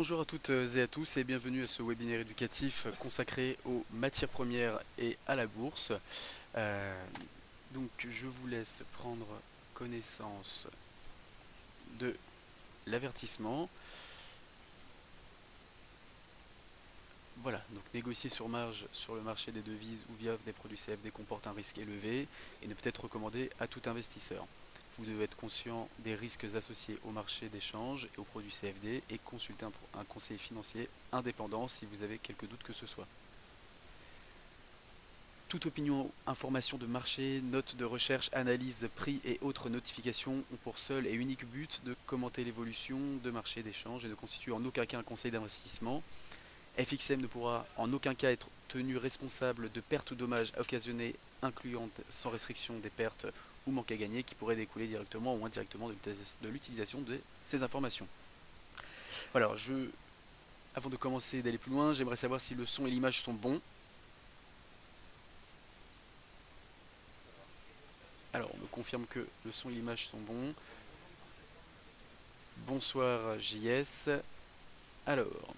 Bonjour à toutes et à tous et bienvenue à ce webinaire éducatif consacré aux matières premières et à la bourse. Euh, donc je vous laisse prendre connaissance de l'avertissement. Voilà, donc négocier sur marge sur le marché des devises ou via des produits CFD comporte un risque élevé et ne peut être recommandé à tout investisseur. Vous devez être conscient des risques associés au marché d'échange et aux produits CFD et consulter un conseiller financier indépendant si vous avez quelques doutes que ce soit. Toute opinion, information de marché, notes de recherche, analyse, prix et autres notifications ont pour seul et unique but de commenter l'évolution de marché d'échange et ne constituent en aucun cas un conseil d'investissement. FXM ne pourra en aucun cas être tenu responsable de pertes ou dommages occasionnés, incluant sans restriction des pertes ou manques à gagner qui pourraient découler directement ou indirectement de l'utilisation de ces informations. Voilà, avant de commencer d'aller plus loin, j'aimerais savoir si le son et l'image sont bons. Alors, on me confirme que le son et l'image sont bons. Bonsoir JS. Alors,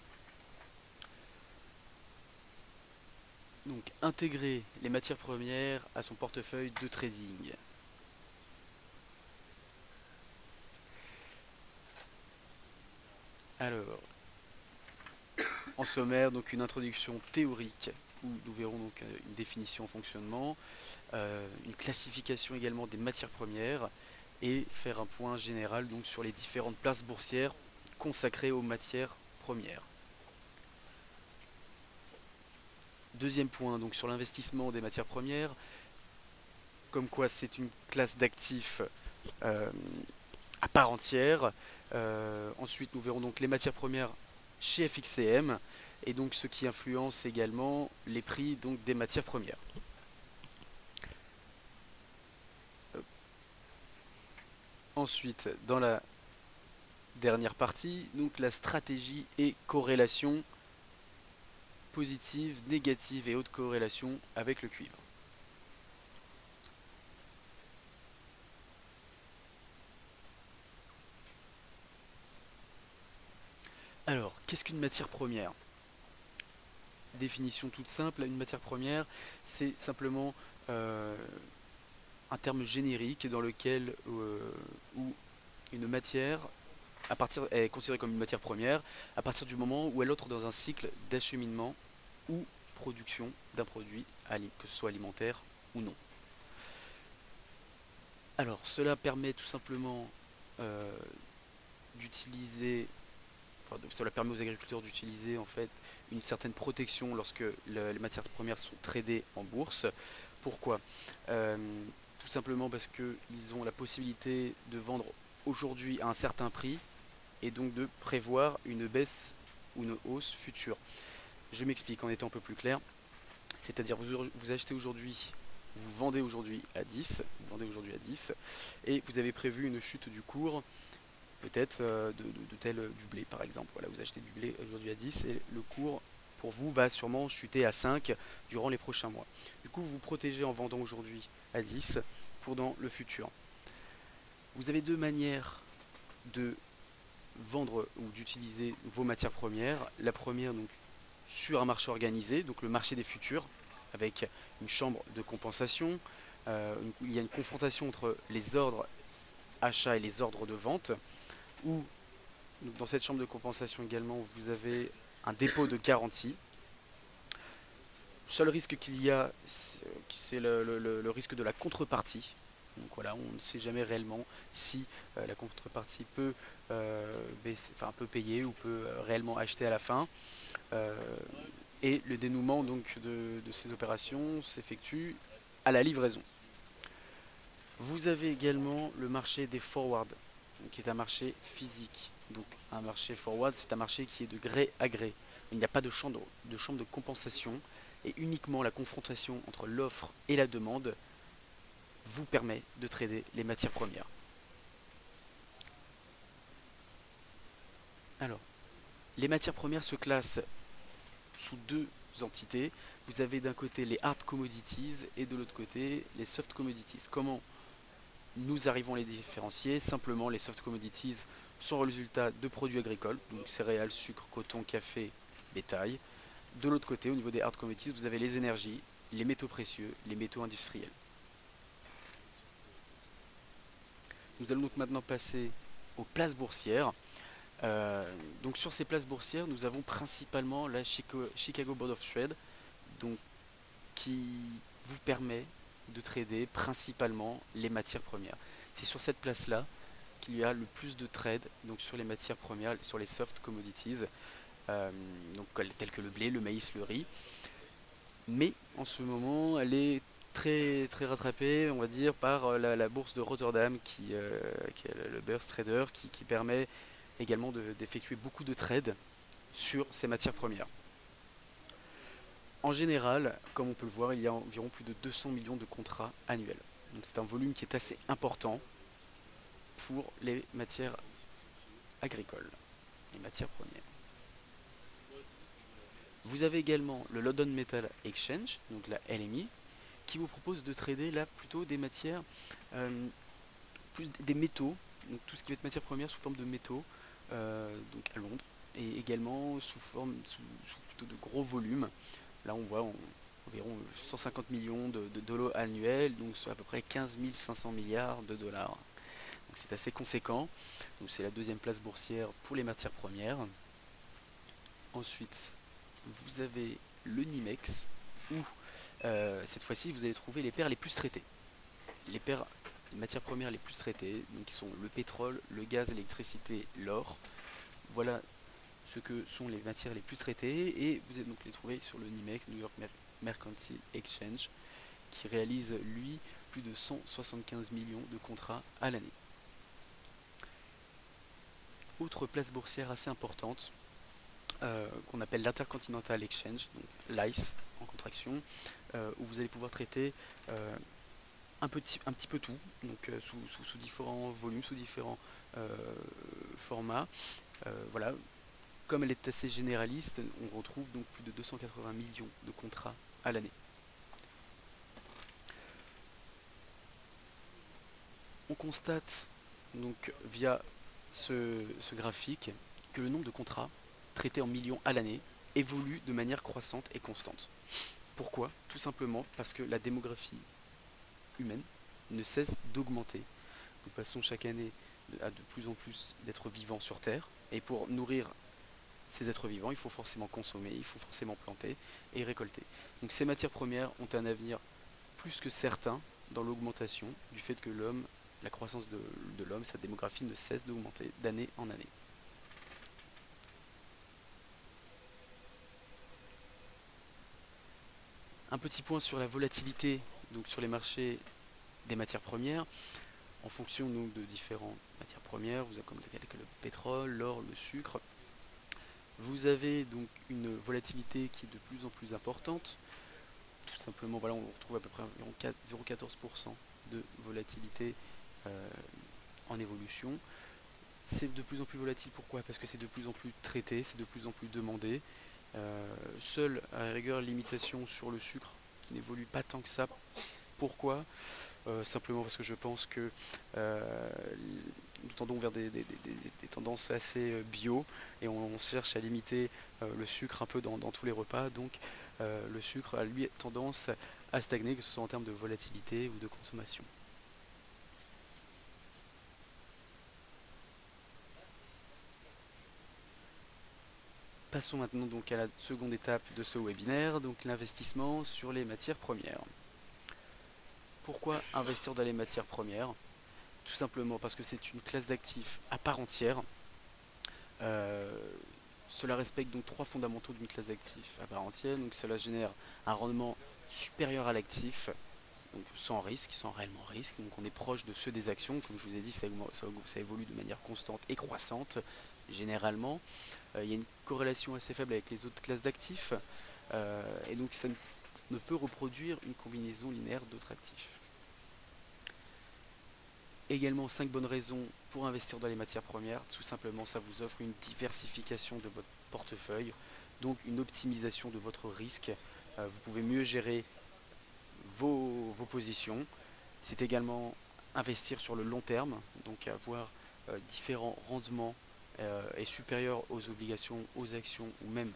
donc intégrer les matières premières à son portefeuille de trading. Alors, en sommaire, donc une introduction théorique où nous verrons donc une définition en fonctionnement, une classification également des matières premières et faire un point général donc sur les différentes places boursières consacrées aux matières premières. Deuxième point, donc sur l'investissement des matières premières, comme quoi c'est une classe d'actifs euh, à part entière. Ensuite, nous verrons donc les matières premières chez FXCM et donc ce qui influence également les prix donc des matières premières. Ensuite, dans la dernière partie, donc la stratégie et corrélation positive, négative et haute corrélation avec le cuivre. Alors, qu'est-ce qu'une matière première? Définition toute simple, une matière première, c'est simplement un terme générique dans lequel où une matière est considérée comme une matière première à partir du moment où elle entre dans un cycle d'acheminement ou production d'un produit, que ce soit alimentaire ou non. Alors, cela permet tout simplement euh, d'utiliser, cela permet aux agriculteurs d'utiliser en fait une certaine protection lorsque les matières premières sont tradées en bourse. Pourquoi? Tout simplement parce qu'ils ont la possibilité de vendre aujourd'hui à un certain prix et donc de prévoir une baisse ou une hausse future. Je m'explique en étant un peu plus clair. C'est-à-dire vous achetez aujourd'hui, vous vendez aujourd'hui à 10, et vous avez prévu une chute du cours, peut-être de tel du blé par exemple. Voilà, vous achetez du blé aujourd'hui à 10 et le cours pour vous va sûrement chuter à 5 durant les prochains mois. Du coup, vous vous protégez en vendant aujourd'hui à 10 pour dans le futur. Vous avez deux manières de vendre ou d'utiliser vos matières premières. La première, donc, sur un marché organisé, donc le marché des futurs, avec une chambre de compensation. Il y a une confrontation entre les ordres achats et les ordres de vente, où donc, dans cette chambre de compensation également, vous avez un dépôt de garantie. Le seul risque qu'il y a, c'est le risque de la contrepartie. Donc voilà, on ne sait jamais réellement si la contrepartie peut payer ou peut réellement acheter à la fin. Euh, et le dénouement donc de ces opérations s'effectue à la livraison. Vous avez également le marché des forwards, qui est un marché physique. Donc un marché forward, c'est un marché qui est de gré à gré. Il n'y a pas de chambre de compensation et uniquement la confrontation entre l'offre et la demande vous permet de trader les matières premières. Alors, les matières premières se classent sous deux entités. Vous avez d'un côté les hard commodities et de l'autre côté les soft commodities. Comment nous arrivons à les différencier? Simplement, les soft commodities sont le résultat de produits agricoles, donc céréales, sucre, coton, café, bétail. De l'autre côté, au niveau des hard commodities, vous avez les énergies, les métaux précieux, les métaux industriels. Nous allons donc maintenant passer aux places boursières. Donc sur ces places boursières, nous avons principalement la Chicago Board of Trade, donc qui vous permet de trader principalement les matières premières. C'est sur cette place-là qu'il y a le plus de trades, donc sur les matières premières, sur les soft commodities, euh, donc tels que le blé, le maïs, le riz. Mais en ce moment, elle est très rattrapée, on va dire, par la bourse de Rotterdam, qui est le Beurs Trader, qui permet également d'effectuer beaucoup de trades sur ces matières premières. En général, comme on peut le voir, il y a environ plus de 200 millions de contrats annuels. Donc c'est un volume qui est assez important pour les matières agricoles, les matières premières. Vous avez également le London Metal Exchange, donc la LME, qui vous propose de trader là plutôt des matières, plus des métaux, donc tout ce qui va être matière première sous forme de métaux, donc à Londres, et également sous plutôt de gros volumes. Là on voit environ 150 millions de dollars annuels, donc soit à peu près 15 500 milliards de dollars. Donc c'est assez conséquent. Donc c'est la deuxième place boursière pour les matières premières. Ensuite, vous avez le NYMEX, où cette fois-ci vous allez trouver les paires les plus traitées. Les matières premières les plus traitées, donc qui sont le pétrole, le gaz, l'électricité, l'or. Voilà ce que sont les matières les plus traitées, et vous allez donc les trouver sur le NYMEX, New York Mercantile Exchange, qui réalise lui plus de 175 millions de contrats à l'année. Autre place boursière assez importante, qu'on appelle l'Intercontinental Exchange, donc l'ICE en contraction, où vous allez pouvoir traiter un petit peu tout, donc sous différents volumes, sous différents formats. Voilà. Comme elle est assez généraliste, on retrouve donc plus de 280 millions de contrats à l'année. On constate donc via ce graphique que le nombre de contrats traités en millions à l'année évolue de manière croissante et constante. Pourquoi? Tout simplement parce que la démographie humaine ne cesse d'augmenter. Nous passons chaque année à de plus en plus d'êtres vivants sur Terre, et pour nourrir ces êtres vivants, il faut forcément consommer, il faut forcément planter et récolter. Donc ces matières premières ont un avenir plus que certain dans l'augmentation du fait que la croissance de l'homme, sa démographie ne cesse d'augmenter d'année en année. Un petit point sur la volatilité, donc sur les marchés des matières premières, en fonction donc, de différentes matières premières, vous avez comme le pétrole, l'or, le sucre. Vous avez donc une volatilité qui est de plus en plus importante. Tout simplement, voilà, on retrouve à peu près environ 0,14% de volatilité en évolution. C'est de plus en plus volatile, pourquoi? Parce que c'est de plus en plus traité, c'est de plus en plus demandé. Seule, à la rigueur, limitation sur le sucre, qui n'évolue pas tant que ça. Pourquoi? Simplement parce que je pense que nous tendons vers des tendances assez bio, et on cherche à limiter le sucre un peu dans tous les repas. Donc le sucre a lui tendance à stagner, que ce soit en termes de volatilité ou de consommation. Passons maintenant donc à la seconde étape de ce webinaire, donc l'investissement sur les matières premières. Pourquoi investir dans les matières premières? Tout simplement parce que c'est une classe d'actifs à part entière. Euh, Cela respecte donc trois fondamentaux d'une classe d'actifs à part entière. Donc cela génère un rendement supérieur à l'actif, donc sans risque, sans réellement risque. Donc on est proche de ceux des actions. Comme je vous ai dit, ça évolue de manière constante et croissante. Généralement, il y a une corrélation assez faible avec les autres classes d'actifs. Et donc ça ne peut reproduire une combinaison linéaire d'autres actifs. Également 5 bonnes raisons pour investir dans les matières premières. Tout simplement, ça vous offre une diversification de votre portefeuille, donc une optimisation de votre risque. Vous pouvez mieux gérer vos positions. C'est également investir sur le long terme, donc avoir différents rendements est supérieur aux obligations, aux actions ou même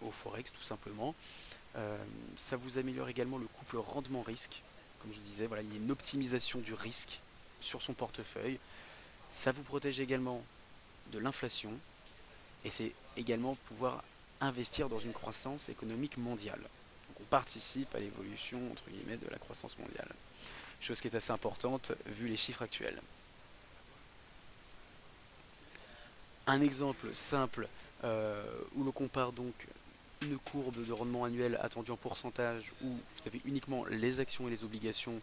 au forex tout simplement. Ça vous améliore également le couple rendement-risque. Comme je disais, voilà, il y a une optimisation du risque sur son portefeuille. Ça vous protège également de l'inflation et c'est également pouvoir investir dans une croissance économique mondiale. Donc on participe à l'évolution entre guillemets de la croissance mondiale. Chose qui est assez importante vu les chiffres actuels. Un exemple simple où l'on compare donc une courbe de rendement annuel attendu en pourcentage où vous avez uniquement les actions et les obligations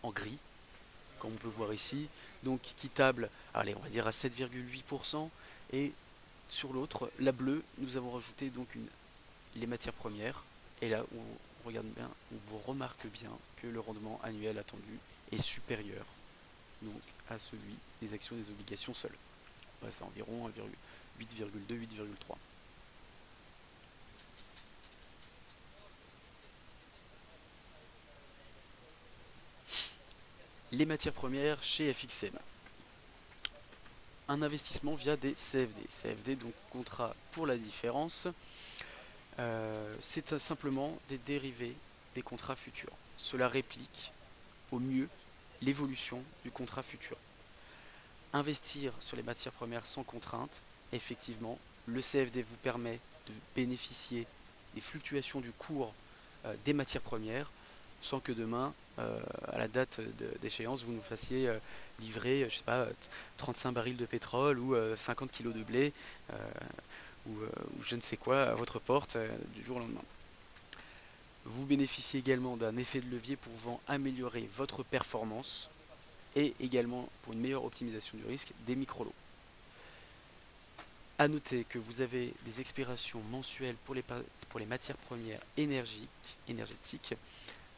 en gris, comme on peut voir ici, donc qui table, allez, on va dire à 7,8%, et sur l'autre, la bleue, nous avons rajouté donc les matières premières, et là, on regarde bien, on vous remarque bien que le rendement annuel attendu est supérieur donc à celui des actions et des obligations seules. On passe à environ 8,2, 8,3. Les matières premières chez FXM. Un investissement via des CFD. CFD, donc contrat pour la différence. C'est simplement des dérivés des contrats futurs. Cela réplique au mieux l'évolution du contrat futur. Investir sur les matières premières sans contrainte, effectivement, le CFD vous permet de bénéficier des fluctuations du cours des matières premières sans que demain, à la date d'échéance, vous nous fassiez livrer, je sais pas, 35 barils de pétrole ou 50 kilos de blé ou je ne sais quoi à votre porte du jour au lendemain. Vous bénéficiez également d'un effet de levier pouvant améliorer votre performance et également pour une meilleure optimisation du risque des micro-lots. A noter que vous avez des expirations mensuelles pour les matières premières énergétiques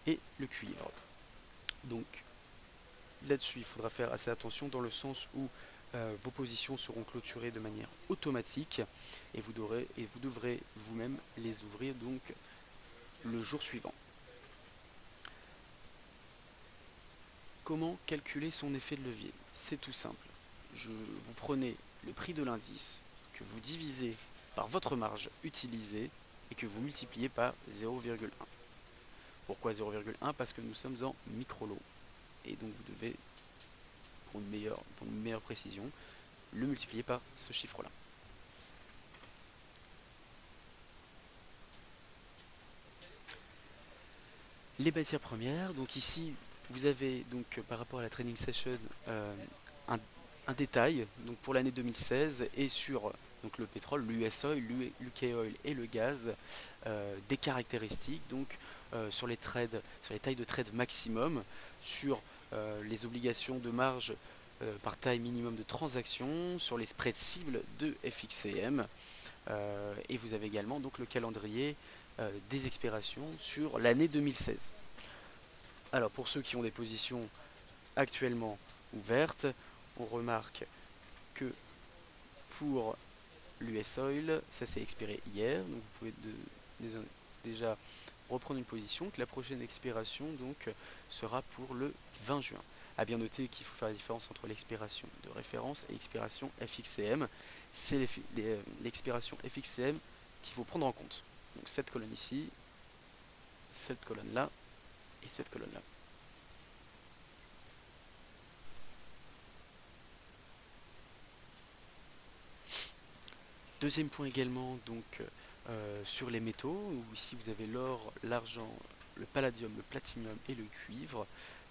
et le cuivre. Donc là-dessus, il faudra faire assez attention dans le sens où vos positions seront clôturées de manière automatique et vous devrez vous-même les ouvrir donc le jour suivant. Comment calculer son effet de levier? C'est tout simple. Vous prenez le prix de l'indice que vous divisez par votre marge utilisée et que vous multipliez par 0,1. Pourquoi 0,1? Parce que nous sommes en micro-lot et donc vous devez, pour une meilleure précision, le multiplier par ce chiffre-là. Les matières premières, donc ici vous avez donc par rapport à la training session un détail donc pour l'année 2016 et sur donc le pétrole, l'US Oil, l'UK Oil et le gaz, des caractéristiques donc sur les trades, sur les tailles de trade maximum, sur les obligations de marge par taille minimum de transaction, sur les spreads cibles de FXCM et vous avez également donc le calendrier des expirations sur l'année 2016. Alors pour ceux qui ont des positions actuellement ouvertes, on remarque que pour l'US Oil, ça s'est expiré hier, donc vous pouvez déjà reprendre une position, que la prochaine expiration donc sera pour le 20 juin. A bien noter qu'il faut faire la différence entre l'expiration de référence et l'expiration FXCM. C'est l'expiration FXCM qu'il faut prendre en compte. Donc cette colonne ici, cette colonne là et cette colonne là. Deuxième point également donc sur les métaux, où ici vous avez l'or, l'argent, le palladium, le platinium et le cuivre.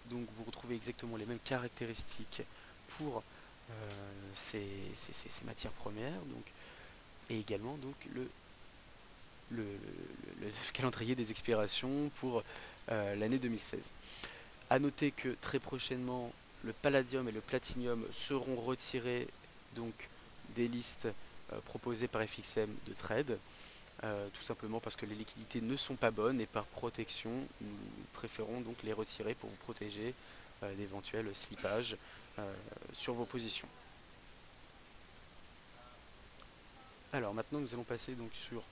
Donc vous retrouvez exactement les mêmes caractéristiques pour ces matières premières, donc, et également donc le calendrier des expirations pour l'année 2016. A noter que très prochainement le palladium et le platinium seront retirés donc des listes proposées par FXM de trade, tout simplement parce que les liquidités ne sont pas bonnes et par protection nous préférons donc les retirer pour vous protéger d'éventuels slippages sur vos positions. Alors maintenant nous allons passer donc sur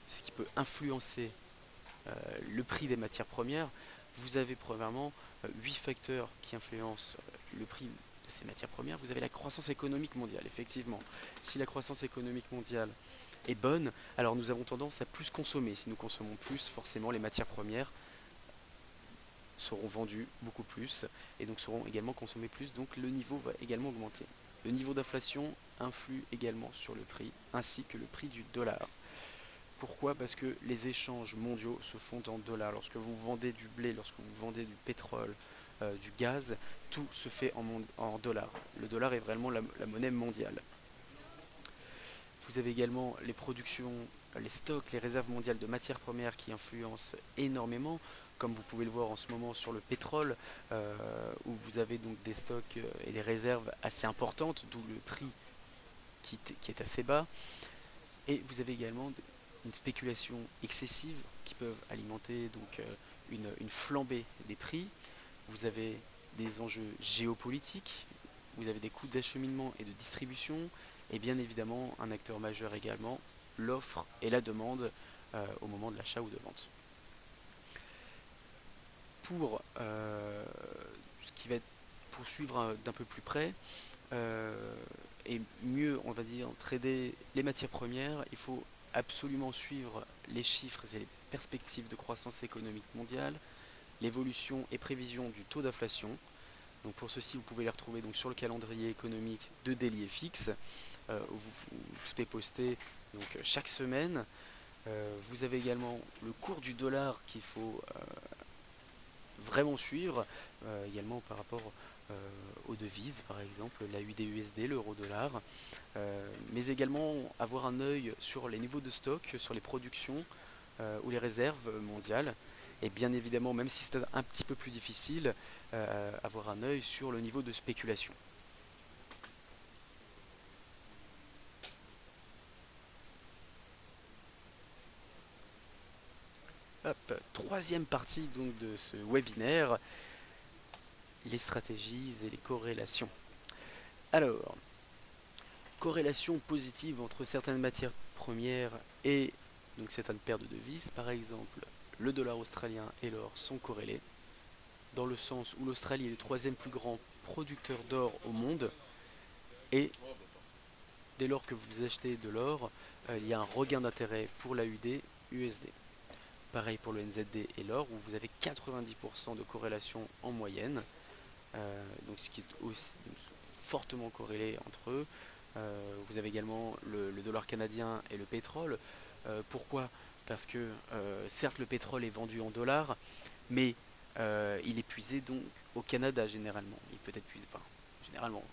ce qui peut influencer le prix des matières premières. Vous avez premièrement 8 facteurs qui influencent le prix de ces matières premières, vous avez la croissance économique mondiale, effectivement. Si la croissance économique mondiale est bonne, alors nous avons tendance à plus consommer. Si nous consommons plus, forcément les matières premières seront vendues beaucoup plus et donc seront également consommées plus, donc le niveau va également augmenter. Le niveau d'inflation influe également sur le prix, ainsi que le prix du dollar. Pourquoi? Parce que les échanges mondiaux se font en dollars. Lorsque vous vendez du blé, lorsque vous vendez du pétrole, du gaz, tout se fait en dollars. Le dollar est vraiment la monnaie mondiale. Vous avez également les productions, les stocks, les réserves mondiales de matières premières qui influencent énormément, comme vous pouvez le voir en ce moment sur le pétrole, où vous avez donc des stocks et des réserves assez importantes, d'où le prix qui est assez bas. Et vous avez également une spéculation excessive qui peuvent alimenter donc une flambée des prix. Vous avez des enjeux géopolitiques, vous avez des coûts d'acheminement et de distribution, et bien évidemment un acteur majeur également, l'offre et la demande au moment de l'achat ou de vente. Pour ce qui va être poursuivre d'un peu plus près, et mieux, on va dire, trader les matières premières, il faut absolument suivre les chiffres et les perspectives de croissance économique mondiale, l'évolution et prévision du taux d'inflation. Donc pour ceci, vous pouvez les retrouver donc sur le calendrier économique de Daily FX, où tout est posté donc chaque semaine. Vous avez également le cours du dollar qu'il faut vraiment suivre, également par rapport aux devises, par exemple la UD-USD, l'euro-dollar, mais également avoir un œil sur les niveaux de stock, sur les productions ou les réserves mondiales, et bien évidemment, même si c'est un petit peu plus difficile, avoir un œil sur le niveau de spéculation. Hop, troisième partie donc de ce webinaire, les stratégies et les corrélations. Alors, corrélation positive entre certaines matières premières et donc certaines paires de devises. Par exemple, le dollar australien et l'or sont corrélés, dans le sens où l'Australie est le troisième plus grand producteur d'or au monde, et dès lors que vous achetez de l'or, il y a un regain d'intérêt pour l'AUD-USD. Pareil pour le NZD et l'or, où vous avez 90% de corrélation en moyenne, donc ce qui est aussi fortement corrélé entre eux. Vous avez également le dollar canadien et le pétrole. Pourquoi? Parce que certes le pétrole est vendu en dollars, mais il est puisé donc au Canada généralement. Il peut être puisé, enfin généralement,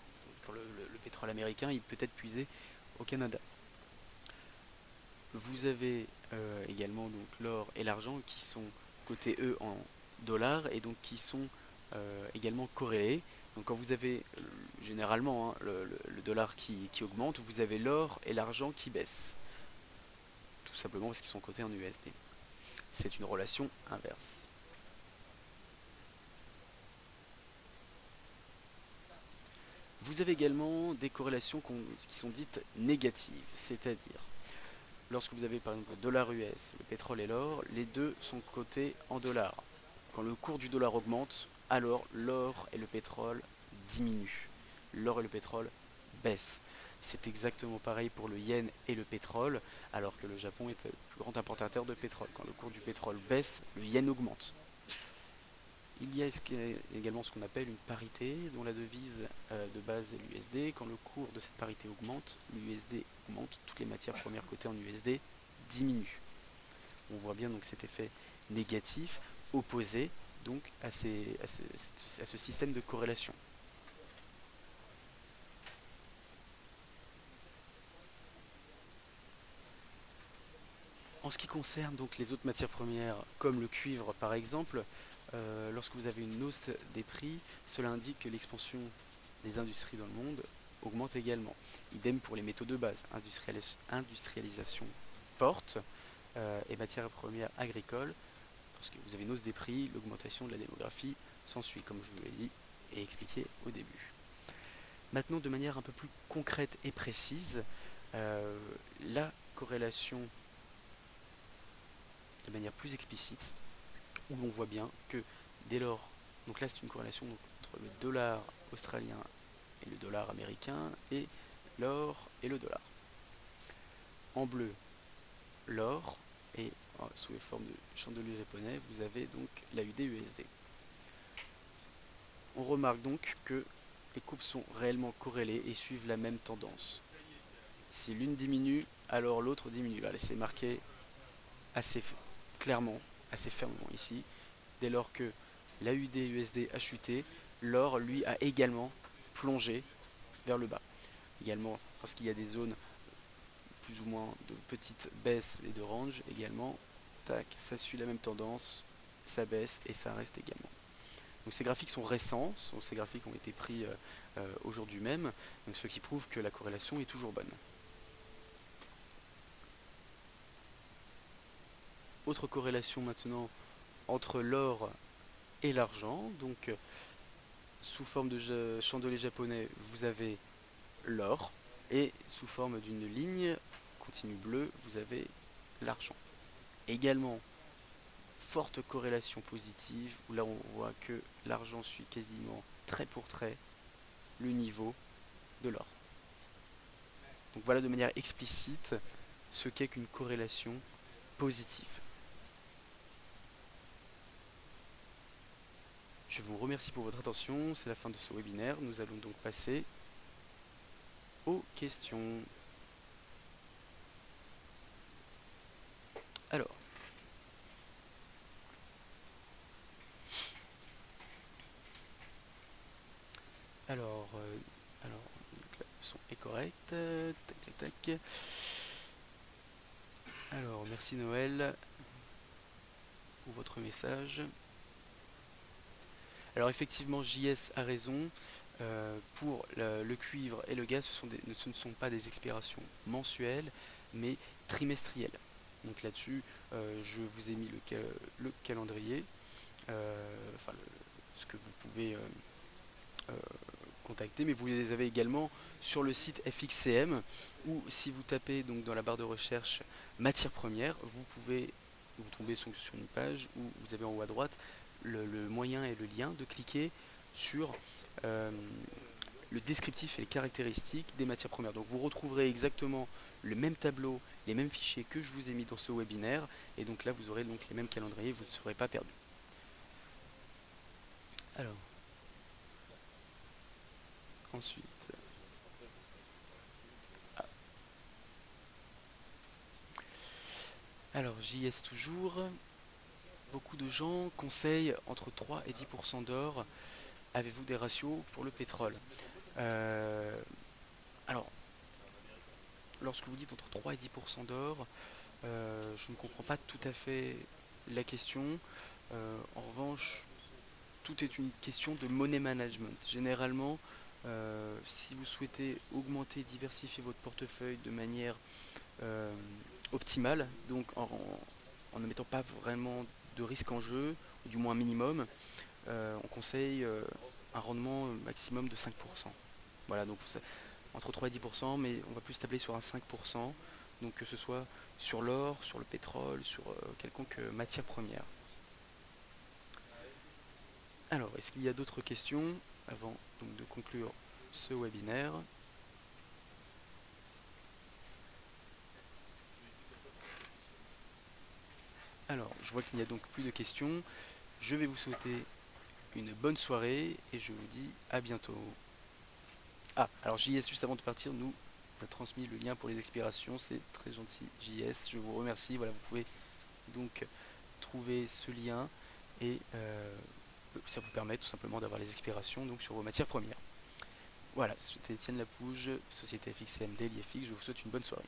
pour le pétrole américain, il peut être puisé au Canada. Vous avez également donc l'or et l'argent qui sont cotés eux en dollars et donc qui sont également corrélés. Donc quand vous avez généralement le dollar qui augmente, vous avez l'or et l'argent qui baissent. Tout simplement parce qu'ils sont cotés en USD. C'est une relation inverse. Vous avez également des corrélations qui sont dites négatives, c'est-à-dire lorsque vous avez par exemple le dollar US, le pétrole et l'or, les deux sont cotés en dollars. Quand le cours du dollar augmente, alors l'or et le pétrole diminuent. L'or et le pétrole baissent. C'est exactement pareil pour le yen et le pétrole, alors que le Japon est le plus grand importateur de pétrole. Quand le cours du pétrole baisse, le yen augmente. Il y a également ce qu'on appelle une parité, dont la devise de base est l'USD. Quand le cours de cette parité augmente, l'USD augmente, toutes les matières premières cotées en USD diminuent. On voit bien donc cet effet négatif opposé donc à ce système de corrélation. En ce qui concerne donc les autres matières premières, comme le cuivre par exemple, lorsque vous avez une hausse des prix, cela indique que l'expansion des industries dans le monde augmente également. Idem pour les métaux de base, industrialisation forte et matières premières agricoles, parce que vous avez une hausse des prix, l'augmentation de la démographie s'ensuit, comme je vous l'ai dit et expliqué au début. Maintenant, de manière un peu plus concrète et précise, la corrélation de manière plus explicite, où l'on voit bien que dès lors, donc là c'est une corrélation donc, entre le dollar australien le dollar américain, et l'or et le dollar. En bleu, l'or, et sous les formes de chandeliers japonais, vous avez donc l'AUD-USD. On remarque donc que les courbes sont réellement corrélées et suivent la même tendance. Si l'une diminue, alors l'autre diminue. Là, c'est marqué assez clairement, assez fermement ici. Dès lors que l'AUD-USD a chuté, l'or, lui, a également plongé vers le bas. Également, parce qu'il y a des zones plus ou moins de petites baisses et de range, également, tac, ça suit la même tendance, ça baisse et ça reste également. Donc ces graphiques sont récents, ces graphiques ont été pris aujourd'hui même, donc ce qui prouve que la corrélation est toujours bonne. Autre corrélation maintenant entre l'or et l'argent, donc sous forme de chandelier japonais, vous avez l'or, et sous forme d'une ligne continue bleue, vous avez l'argent. Également, forte corrélation positive, où là on voit que l'argent suit quasiment trait pour trait le niveau de l'or. Donc voilà de manière explicite ce qu'est qu'une corrélation positive. Je vous remercie pour votre attention, c'est la fin de ce webinaire. Nous allons donc passer aux questions. Alors, donc là, le son est correct. Tac, tac, tac. Alors, merci Noël pour votre message. Alors effectivement, JS a raison. Pour le cuivre et le gaz, ce ne sont pas des expirations mensuelles, mais trimestrielles. Donc là-dessus, je vous ai mis le calendrier, enfin ce que vous pouvez contacter, mais vous les avez également sur le site FXCM, où si vous tapez donc dans la barre de recherche matières premières, vous tombez sur une page où vous avez en haut à droite le moyen et le lien de cliquer sur le descriptif et les caractéristiques des matières premières. Donc vous retrouverez exactement le même tableau, les mêmes fichiers que je vous ai mis dans ce webinaire, et donc là vous aurez donc les mêmes calendriers, vous ne serez pas perdu. Alors, ensuite, alors JS toujours, beaucoup de gens conseillent entre 3 et 10% d'or. Avez-vous des ratios pour le pétrole? Alors, lorsque vous dites entre 3 et 10% d'or, je ne comprends pas tout à fait la question. En revanche, tout est une question de money management. Généralement, si vous souhaitez augmenter, diversifier votre portefeuille de manière optimale, donc en ne mettant pas vraiment de risque en jeu, ou du moins un minimum, on conseille un rendement maximum de 5%. Voilà, donc entre 3 et 10%, mais on va plus tabler sur un 5%, donc que ce soit sur l'or, sur le pétrole, sur quelconque matière première. Alors, est-ce qu'il y a d'autres questions avant donc, de conclure ce webinaire? Alors, je vois qu'il n'y a donc plus de questions. Je vais vous souhaiter une bonne soirée et je vous dis à bientôt. Ah, alors JS, juste avant de partir, nous a transmis le lien pour les expirations. C'est très gentil, JS. Je vous remercie. Voilà, vous pouvez donc trouver ce lien et ça vous permet tout simplement d'avoir les expirations donc, sur vos matières premières. Voilà, c'était Étienne Lapouge, Société FXCM Daily FX. Je vous souhaite une bonne soirée.